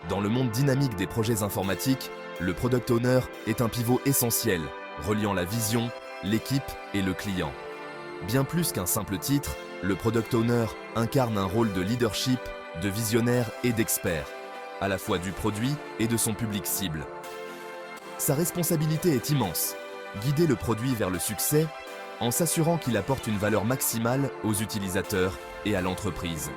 Dans le monde dynamique des projets informatiques, le Product Owner est un pivot essentiel, reliant la vision, l'équipe et le client. Bien plus qu'un simple titre, le Product Owner incarne un rôle de leadership, de visionnaire et d'expert, à la fois du produit et de son public cible. Sa responsabilité est immense, guider le produit vers le succès en s'assurant qu'il apporte une valeur maximale aux utilisateurs et à l'entreprise.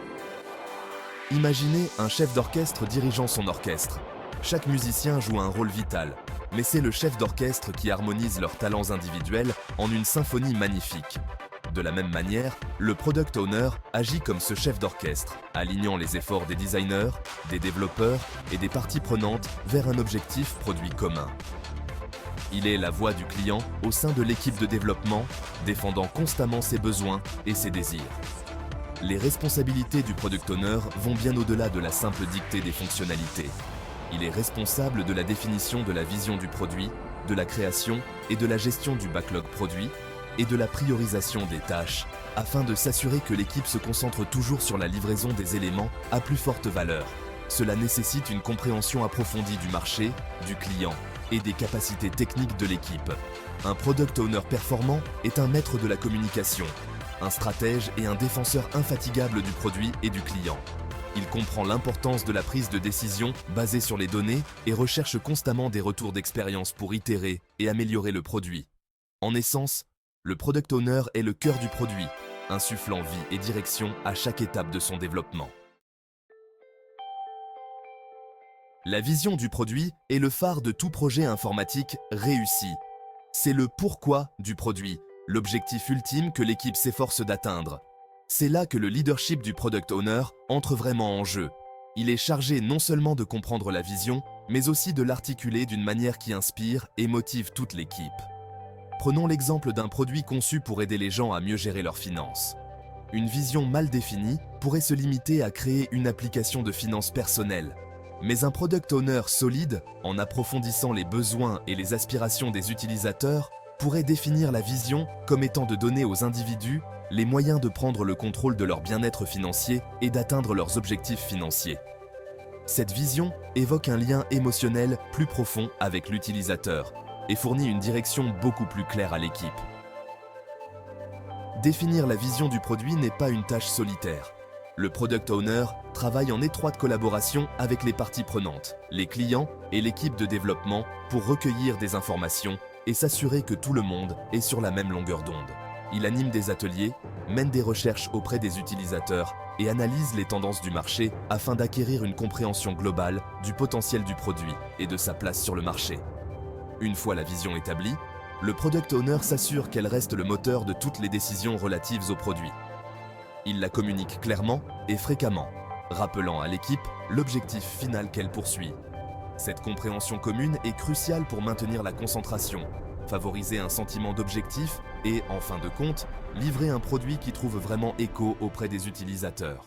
Imaginez un chef d'orchestre dirigeant son orchestre. Chaque musicien joue un rôle vital, mais c'est le chef d'orchestre qui harmonise leurs talents individuels en une symphonie magnifique. De la même manière, le Product Owner agit comme ce chef d'orchestre, alignant les efforts des designers, des développeurs et des parties prenantes vers un objectif produit commun. Il est la voix du client au sein de l'équipe de développement, défendant constamment ses besoins et ses désirs. Les responsabilités du Product Owner vont bien au-delà de la simple dictée des fonctionnalités. Il est responsable de la définition de la vision du produit, de la création et de la gestion du backlog produit et de la priorisation des tâches, afin de s'assurer que l'équipe se concentre toujours sur la livraison des éléments à plus forte valeur. Cela nécessite une compréhension approfondie du marché, du client et des capacités techniques de l'équipe. Un Product Owner performant est un maître de la communication, un stratège et un défenseur infatigable du produit et du client. Il comprend l'importance de la prise de décision basée sur les données et recherche constamment des retours d'expérience pour itérer et améliorer le produit. En essence, le Product Owner est le cœur du produit, insufflant vie et direction à chaque étape de son développement. La vision du produit est le phare de tout projet informatique réussi. C'est le pourquoi du produit, l'objectif ultime que l'équipe s'efforce d'atteindre. C'est là que le leadership du Product Owner entre vraiment en jeu. Il est chargé non seulement de comprendre la vision, mais aussi de l'articuler d'une manière qui inspire et motive toute l'équipe. Prenons l'exemple d'un produit conçu pour aider les gens à mieux gérer leurs finances. Une vision mal définie pourrait se limiter à créer une application de finances personnelles. Mais un Product Owner solide, en approfondissant les besoins et les aspirations des utilisateurs, pourrait définir la vision comme étant de donner aux individus les moyens de prendre le contrôle de leur bien-être financier et d'atteindre leurs objectifs financiers. Cette vision évoque un lien émotionnel plus profond avec l'utilisateur et fournit une direction beaucoup plus claire à l'équipe. Définir la vision du produit n'est pas une tâche solitaire. Le Product Owner travaille en étroite collaboration avec les parties prenantes, les clients et l'équipe de développement pour recueillir des informations et s'assurer que tout le monde est sur la même longueur d'onde. Il anime des ateliers, mène des recherches auprès des utilisateurs et analyse les tendances du marché afin d'acquérir une compréhension globale du potentiel du produit et de sa place sur le marché. Une fois la vision établie, le Product Owner s'assure qu'elle reste le moteur de toutes les décisions relatives au produit. Il la communique clairement et fréquemment, rappelant à l'équipe l'objectif final qu'elle poursuit. Cette compréhension commune est cruciale pour maintenir la concentration, favoriser un sentiment d'objectif et, en fin de compte, livrer un produit qui trouve vraiment écho auprès des utilisateurs.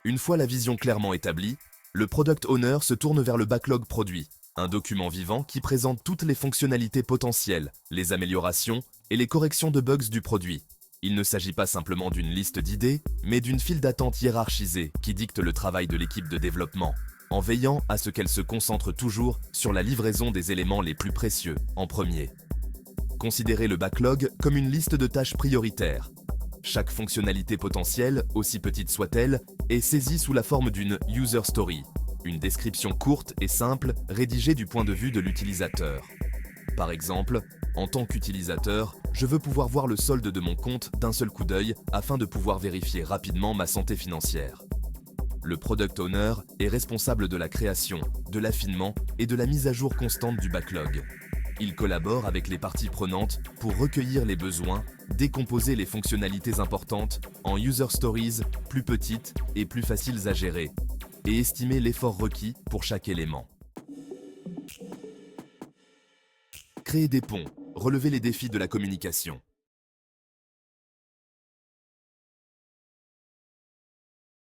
Une fois la vision clairement établie, le Product Owner se tourne vers le backlog produit, un document vivant qui présente toutes les fonctionnalités potentielles, les améliorations et les corrections de bugs du produit. Il ne s'agit pas simplement d'une liste d'idées, mais d'une file d'attente hiérarchisée qui dicte le travail de l'équipe de développement, en veillant à ce qu'elle se concentre toujours sur la livraison des éléments les plus précieux en premier. Considérez le backlog comme une liste de tâches prioritaires. Chaque fonctionnalité potentielle, aussi petite soit-elle, est saisie sous la forme d'une user story, une description courte et simple rédigée du point de vue de l'utilisateur. Par exemple, en tant qu'utilisateur, je veux pouvoir voir le solde de mon compte d'un seul coup d'œil afin de pouvoir vérifier rapidement ma santé financière. Le Product Owner est responsable de la création, de l'affinement et de la mise à jour constante du backlog. Il collabore avec les parties prenantes pour recueillir les besoins, décomposer les fonctionnalités importantes en user stories plus petites et plus faciles à gérer, et estimer l'effort requis pour chaque élément. Créer des ponts, relever les défis de la communication.